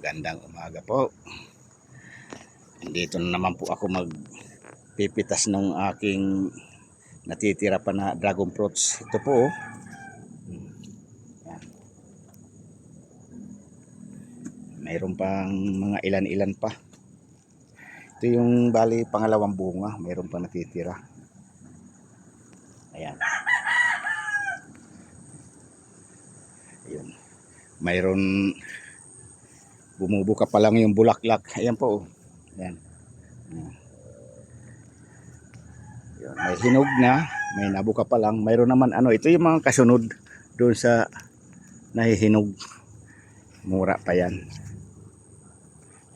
Magandang umaga po. Dito na naman po ako magpipitas ng aking natitira pa na dragon fruits. Ito po. Yan. Mayroon pang mga ilan-ilan pa. Ito yung bali pangalawang bunga. Mayroon pa natitira. Ayan. Ayun. Mayroon bumubuka pa lang yung bulaklak. Ayan po. Ayan. Ayan. May hinog na, may nabuka pa lang. Mayroon naman ito yung mga kasunod doon sa nahihinog. Mura pa yan.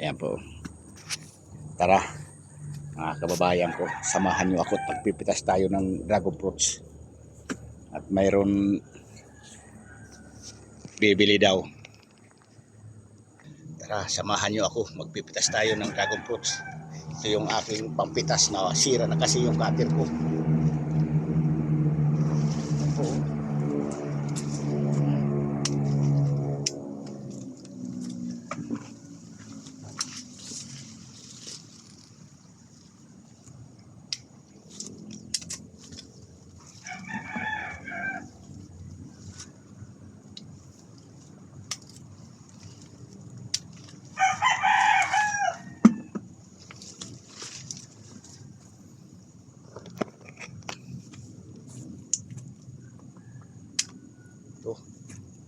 Ayan po. Tara, mga kababayan ko, samahan nyo ako at magpipitas tayo ng dragon fruits. At mayroon bibili daw. Tara, samahan nyo ako, magpipitas tayo ng dragon fruits. Ito yung aking pampitas na sira na kasi yung cutter ko.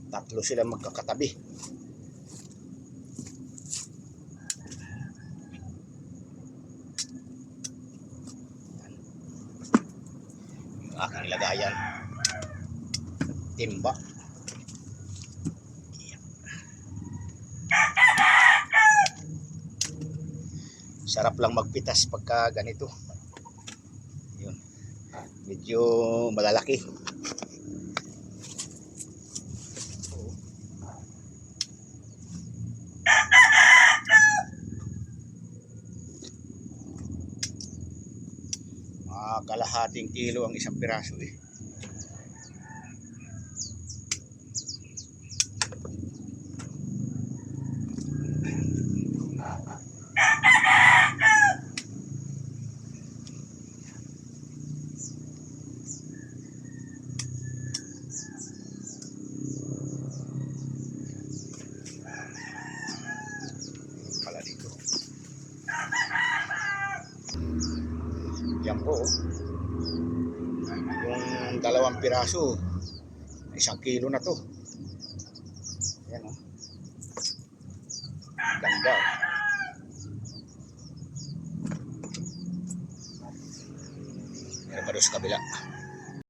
Tatlo sila magkakatabi. Yung aking lagayan. Timba. Sarap lang magpitas pagka ganito. Yun. Medyo malalaki. Kalahating kilo ang isang piraso eh. Pala dito. Yan po. Yung dalawang piraso, 1 kilo na to. Ayan o. Ganda. Meron pa doon sa kabila.